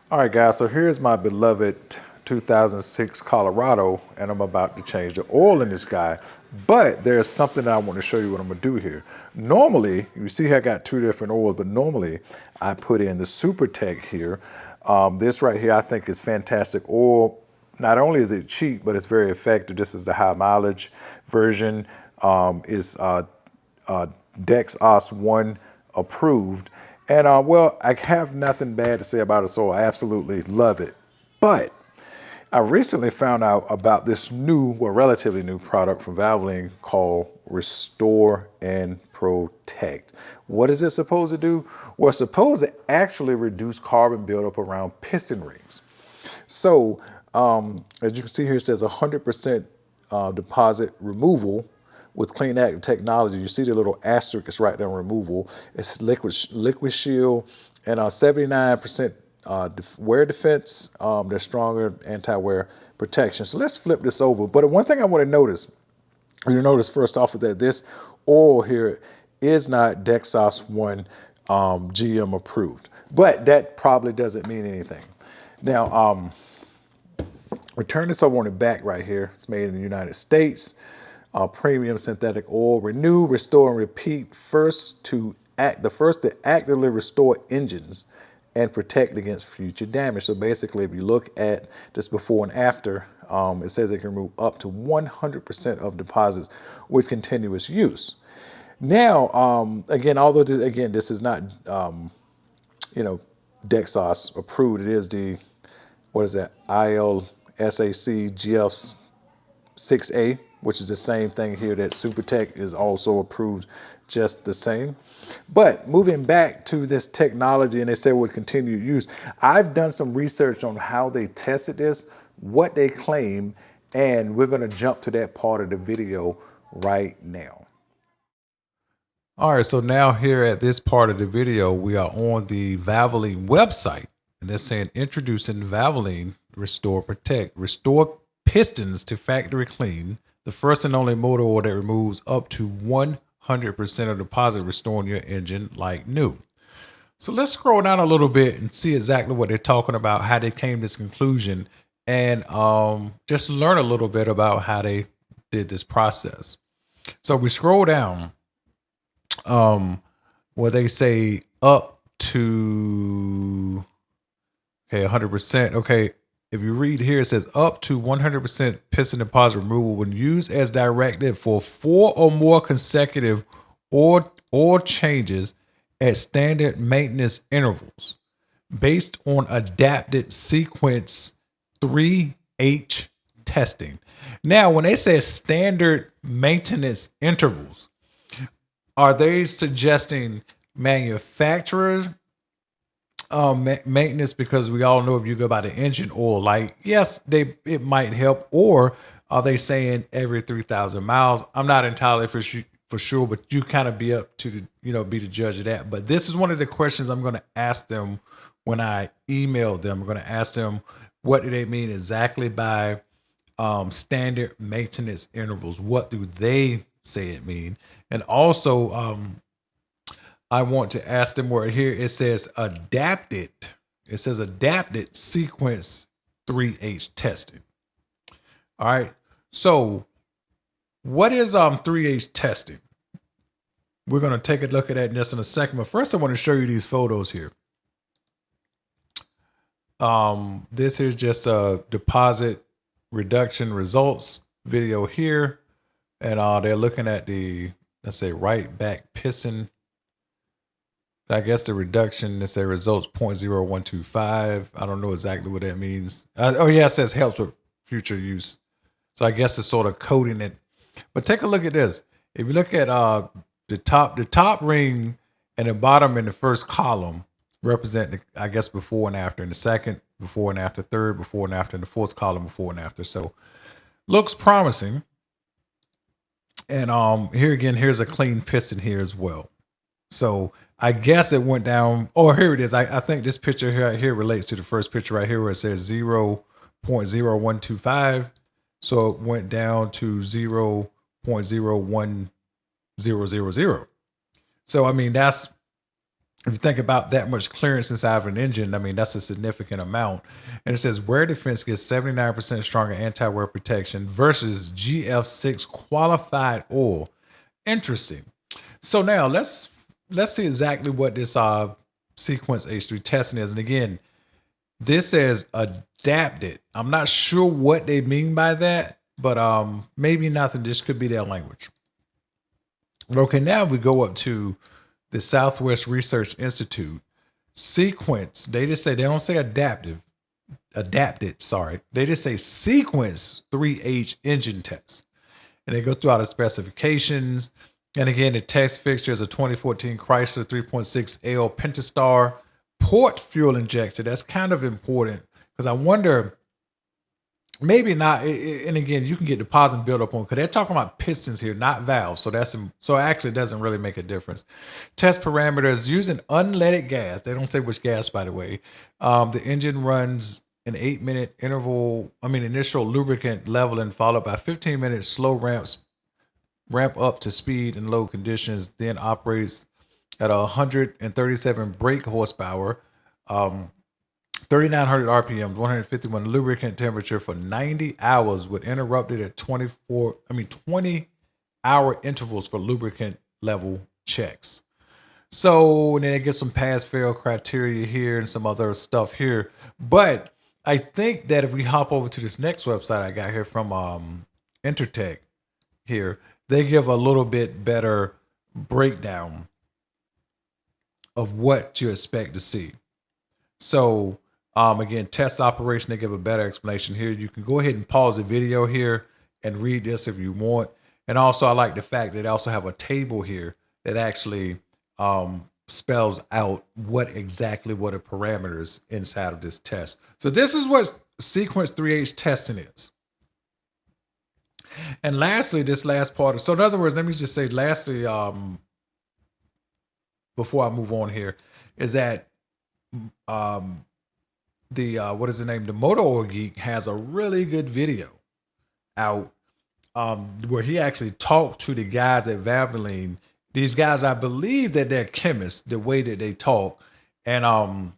All right, guys, so here's my beloved 2006 Colorado, and I'm about to change the oil in this guy. But there's something that I want to show you what I'm going to do here. Normally, you see I got two different oils, but normally I put in the Super Tech here. This right here I think is fantastic oil. Not only is it cheap, but it's very effective. This is the high mileage version. Is Dex 1 approved. And well, I have nothing bad to say about it, so I absolutely love it. But I recently found out about this new, well, relatively new product from Valvoline called Restore and Protect. What is it supposed to do? Well, it's supposed to actually reduce carbon buildup around piston rings. So, as you can see here, it says 100% deposit removal with clean active technology. You see the little asterisk is right there on removal. It's liquid shield and 79% wear defense. There's stronger anti-wear protection. So let's flip this over. But one thing I want to notice, you notice first off is that this oil here is not Dexos 1 GM approved, but that probably doesn't mean anything. Now, we turn this over on the back right here. It's made in the United States. Premium synthetic oil. Renew, restore, and repeat. The first to actively restore engines and protect against future damage. So basically, if you look at this before and after, it says it can remove up to 100% of deposits with continuous use. Now, again, although this is not, Dexos approved. It is the, what is that, ILSAC GF 6A, which is the same thing here that SuperTech is also approved just the same. But moving back to this technology, and they say with continued use, I've done some research on how they tested this, what they claim, and we're going to jump to that part of the video right now. All right, so now here at this part of the video, we are on the Valvoline website, and they're saying introducing Valvoline Restore Protect. Restore pistons to factory clean, the first and only motor oil that removes up to 100% of deposit, restoring your engine like new. So let's scroll down a little bit and see exactly what they're talking about, how they came to this conclusion, and just learn a little bit about how they did this process. So we scroll down, where they say up to 100%. Okay, if you read here, it says up to 100% piston deposit removal when used as directed for 4 or more consecutive or changes at standard maintenance intervals based on adapted sequence 3H testing. Now, when they say standard maintenance intervals, are they suggesting manufacturers maintenance? Because we all know if you go by the engine oil, like, yes, it might help. Or are they saying every 3,000 miles? I'm not entirely for sure, but you kind of be up to be the judge of that. But this is one of the questions I'm going to ask them when I email them. I'm going to ask them, what do they mean exactly by standard maintenance intervals? What do they say it mean? And also, I want to ask them where here it says adapted. It says adapted sequence 3H testing. All right. So what is 3H testing? We're going to take a look at that just in a second. But first I want to show you these photos here. This is just a deposit reduction results video here. And they're looking at the, let's say, right back piston. I guess the reduction, let's say results 0.0125. I don't know exactly what that means. Oh yeah, it says helps with future use. So I guess it's sort of coding it. But take a look at this. If you look at the top ring and the bottom in the first column represent, I guess, before and after. In the second, before and after. Third, before and after. In the fourth column, before and after. So looks promising. And here again, here's a clean piston here as well. So I guess it went down. Oh, here it is. I think this picture here relates to the first picture right here where it says 0.0125. So it went down to 0.01000. So I mean, that's If you think about that much clearance inside of an engine, I mean, that's a significant amount. And it says wear defense gets 79% stronger anti-wear protection versus GF6 qualified oil. Interesting. So now let's see exactly what this sequence H3 testing is. And again, this says adapted. I'm not sure what they mean by that, but maybe nothing. This could be their language. Okay, now we go up to the Southwest Research Institute sequence. They just say, they don't say adapted, sorry. They just say sequence 3H engine test. And they go through all the specifications. And again, the test fixture is a 2014 Chrysler 3.6L Pentastar port fuel injector. That's kind of important because I wonder, maybe not. And again, you can get deposit and build up on, because they're talking about pistons here, not valves. So actually it doesn't really make a difference. Test parameters using unleaded gas. They don't say which gas, by the way. The engine runs an 8-minute initial lubricant leveling followed by 15 minutes slow ramp up to speed in low conditions, then operates at 137 brake horsepower, 3,900 RPM, 151 lubricant temperature for 90 hours with interrupted at 20-hour intervals for lubricant level checks. So, and then it gets some pass fail criteria here and some other stuff here. But I think that if we hop over to this next website I got here from Intertech here, they give a little bit better breakdown of what to expect to see. So, again, test operation, they give a better explanation here. You can go ahead and pause the video here and read this if you want. And also, I like the fact that they also have a table here that actually spells out what are the parameters inside of this test. So this is what sequence 3H testing is. And lastly, this last part. So in other words, let me just say lastly, before I move on here, is that what is the name? The Motor Oil Geek has a really good video out where he actually talked to the guys at Valvoline. These guys, I believe that they're chemists, the way that they talk, and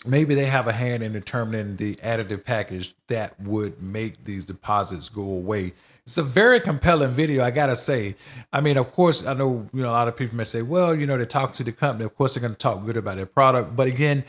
maybe they have a hand in determining the additive package that would make these deposits go away. It's a very compelling video, I gotta say. I mean, of course, I know a lot of people may say, well, they talk to the company. Of course, they're going to talk good about their product. But again,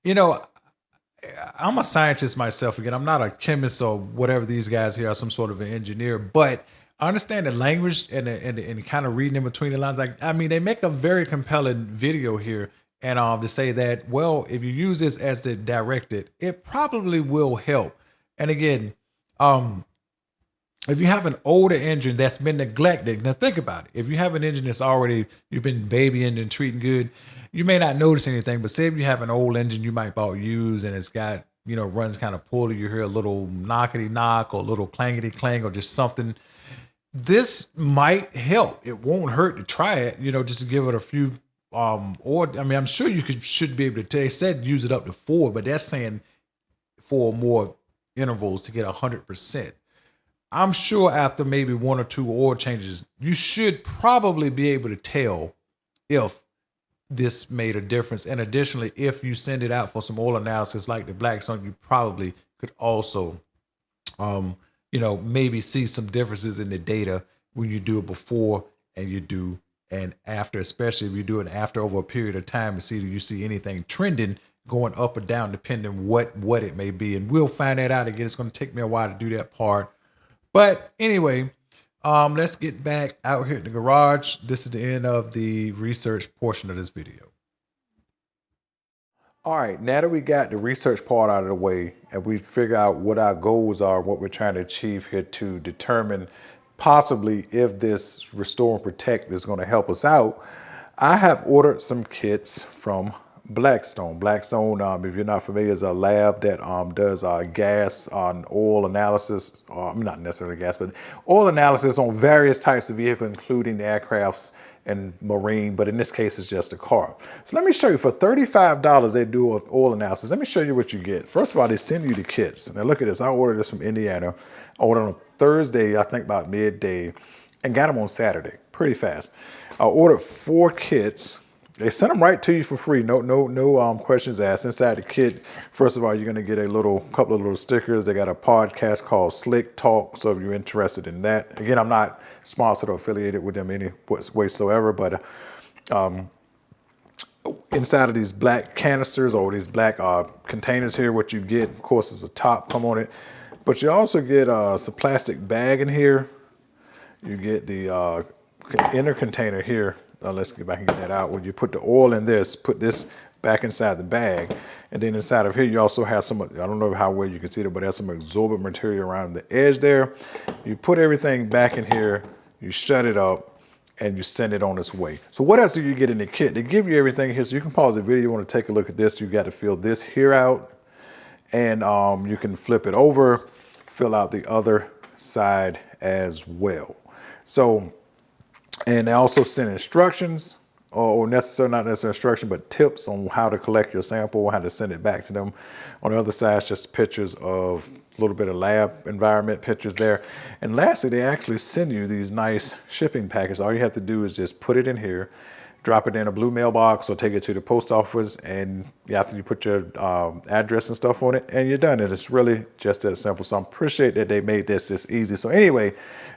I'm a scientist myself. Again, I'm not a chemist or whatever these guys here are, some sort of an engineer, but I understand the language and kind of reading in between the lines. Like, I mean, they make a very compelling video here. And to say that, well, if you use this as the directed, it probably will help. And again, if you have an older engine that's been neglected, now think about it. If you have an engine that's already, you've been babying and treating good, you may not notice anything. But say if you have an old engine you might bought used and it's got, runs kind of poorly, you hear a little knockety knock or a little clangety clang or just something. This might help. It won't hurt to try it, just to give it a few. I'm sure should be able to. They said use it up to 4, but that's saying 4 more intervals to get 100%. I'm sure after maybe 1 or 2 oil changes, you should probably be able to tell if this made a difference. And additionally, if you send it out for some oil analysis like the Blackstone, you probably could also, maybe see some differences in the data when you do it before and you do and after, especially if you do it after over a period of time to see if you see anything trending going up or down, depending what it may be. And we'll find that out again. It's going to take me a while to do that part. But anyway, let's get back out here in the garage. This is the end of the research portion of this video. All right, now that we got the research part out of the way and we figure out what our goals are, what we're trying to achieve here to determine possibly if this Restore and Protect is going to help us out, I have ordered some kits from Blackstone. Blackstone, if you're not familiar, is a lab that does gas on oil analysis, not necessarily gas, but oil analysis on various types of vehicles, including the aircrafts and marine, but in this case, it's just a car. So let me show you, for $35, they do an oil analysis. Let me show you what you get. First of all, they send you the kits. Now look at this, I ordered this from Indiana. I ordered on Thursday, I think about midday, and got them on Saturday, pretty fast. I ordered 4 kits. They send them right to you for free. No questions asked. Inside the kit, first of all, you're gonna get a couple of little stickers. They got a podcast called Slick Talk. So if you're interested in that, again, I'm not sponsored or affiliated with them any whatsoever, but inside of these black canisters or these black containers here, what you get, of course, is a top come on it, but you also get some plastic bag in here. You get the inner container here. Let's get back and get that out. When you put the oil in this, put this back inside the bag. And then inside of here, you also have some, I don't know how well you can see it, but there's some absorbent material around the edge there. You put everything back in here, you shut it up, and you send it on its way. So what else do you get in the kit? They give you everything here. So you can pause the video. You want to take a look at this. You got to fill this here out, and you can flip it over, fill out the other side as well. So, and they also send instructions, or not necessarily instruction, but tips on how to collect your sample, how to send it back to them. On the other side, it's just pictures of a little bit of lab environment pictures there. And lastly, they actually send you these nice shipping packages. All you have to do is just put it in here, drop it in a blue mailbox, or take it to the post office, and after you put your address and stuff on it, and you're done. And it's really just that simple. So I appreciate that they made this easy. So anyway,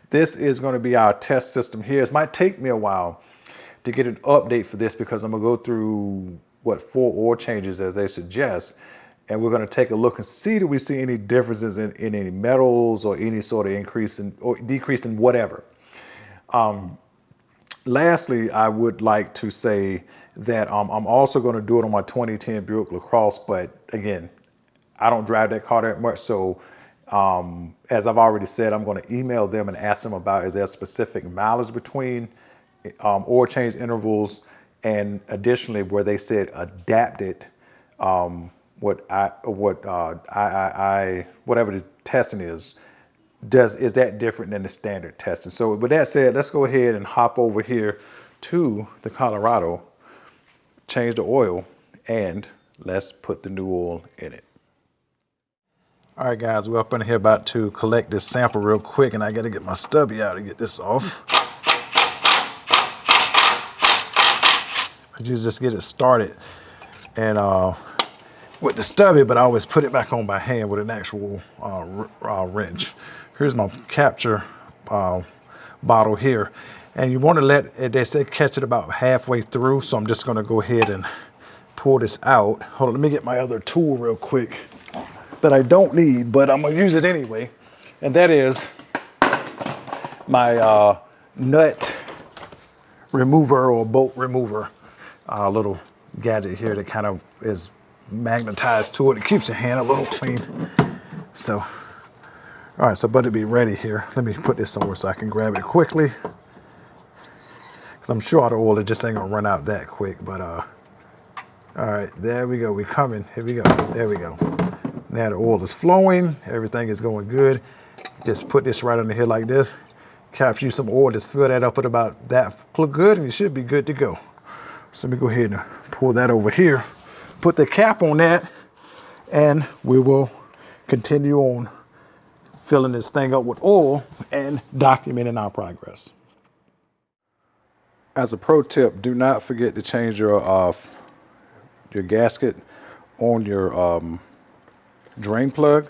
this is going to be our test system here. It might take me a while to get an update for this because I'm going to go through 4 oil changes as they suggest. And we're going to take a look and see, do we see any differences in any metals or any sort of increase in or decrease in whatever. Lastly, I would like to say that I'm also going to do it on my 2010 Buick LaCrosse, but again, I don't drive that car that much. So as I've already said, I'm going to email them and ask them about, is there specific mileage between oil change intervals, and additionally where they said adapted, whatever the testing is that different than the standard testing? So with that said, let's go ahead and hop over here to the Colorado, change the oil, and let's put the new oil in it. All right, guys, we're up in here about to collect this sample real quick, and I got to get my stubby out to get this off. You just get it started, and with the stubby, but I always put it back on by hand with an actual wrench. Here's my capture bottle here, and you want to they say catch it about halfway through, so I'm just going to go ahead and pull this out. Hold on, let me get my other tool real quick that I don't need, but I'm going to use it anyway, and that is my nut remover or bolt remover. Little gadget here that kind of is magnetized to it. It keeps your hand a little clean. So, all right, so but to be ready here, let me put this somewhere so I can grab it quickly. Because I'm sure the oil, it just ain't gonna run out that quick, but all right, there we go, we coming, here we go, there we go. Now the oil is flowing, everything is going good. Just put this right under here like this, capture you some oil, just fill that up at about that good, and you should be good to go. So let me go ahead and pull that over here, put the cap on that, and we will continue on filling this thing up with oil and documenting our progress. As a pro tip, do not forget to change your gasket on your drain plug.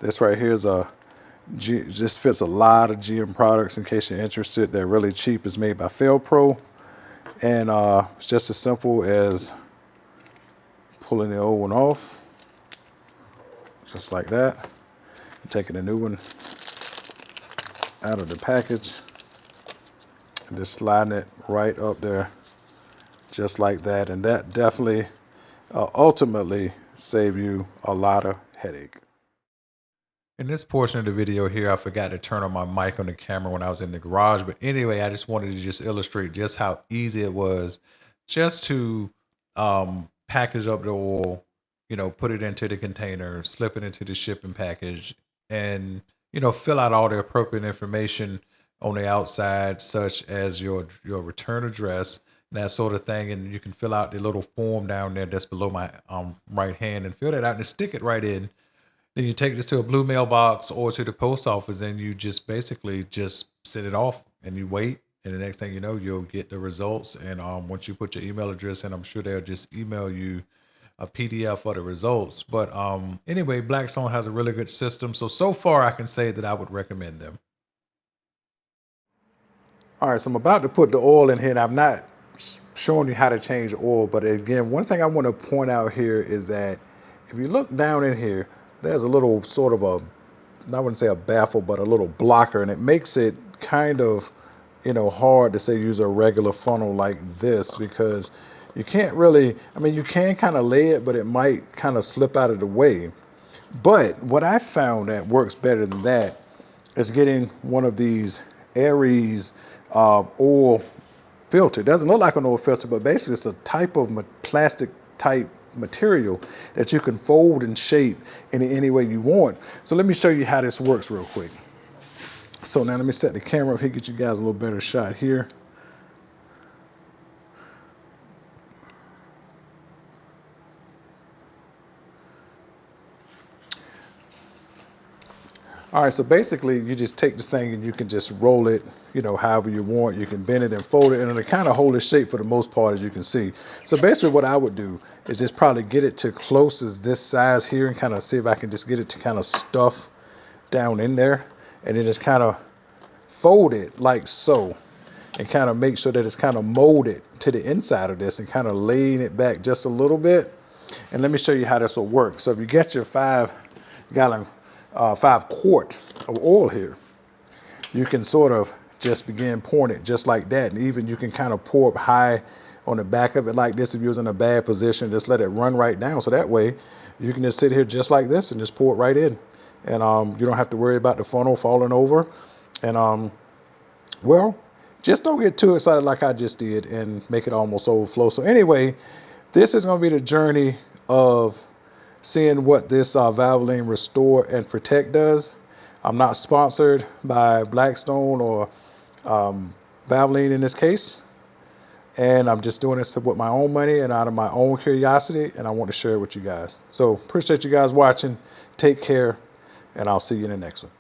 This right here is this fits a lot of GM products in case you're interested. They're really cheap. It's made by Felpro. And it's just as simple as pulling the old one off, just like that. I'm taking the new one out of the package and just sliding it right up there, just like that. And that definitely, ultimately, save you a lot of headache. In this portion of the video here, I forgot to turn on my mic on the camera when I was in the garage. But anyway, I just wanted to just illustrate just how easy it was just to package up the oil, put it into the container, slip it into the shipping package, and, fill out all the appropriate information on the outside, such as your return address, and that sort of thing. And you can fill out the little form down there that's below my right hand and fill that out and stick it right in. Then you take this to a blue mailbox or to the post office, and you just basically just send it off, and you wait, And the next thing you know, you'll get the results. And once you put your email address in, I'm sure they'll just email you a PDF for the results. But anyway, Blackstone has a really good system. So far, I can say that I would recommend them. All right, so I'm about to put the oil in here, and I'm not showing you how to change the oil. But again, one thing I want to point out here is that if you look down in here, there's a little sort of a, I wouldn't say a baffle, but a little blocker, and it makes it kind of, hard to say use a regular funnel like this, because you can't really, I mean, you can kind of lay it, but it might kind of slip out of the way. But what I found that works better than that is getting one of these Aries oil filter. It doesn't look like an oil filter, but basically it's a type of plastic type material that you can fold and shape in any way you want. So let me show you how this works real quick. So now let me set the camera up here, get you guys a little better shot here. All right, so basically you just take this thing and you can just roll it, however you want. You can bend it and fold it, and it'll kind of hold its shape for the most part, as you can see. So basically what I would do is just probably get it to close as this size here and kind of see if I can just get it to kind of stuff down in there, and then just kind of fold it like so, and kind of make sure that it's kind of molded to the inside of this and kind of laying it back just a little bit. And let me show you how this will work. So if you get your 5 quart of oil here, you can sort of just begin pouring it just like that. And even you can kind of pour up high on the back of it like this. If you're in a bad position, just let it run right down. So that way you can just sit here just like this and just pour it right in. And you don't have to worry about the funnel falling over. And well, just don't get too excited like I just did and make it almost overflow. So anyway, this is going to be the journey of seeing what this Valvoline Restore and Protect does. I'm not sponsored by Blackstone or Valvoline in this case. And I'm just doing this with my own money and out of my own curiosity, and I want to share it with you guys. So appreciate you guys watching. Take care, and I'll see you in the next one.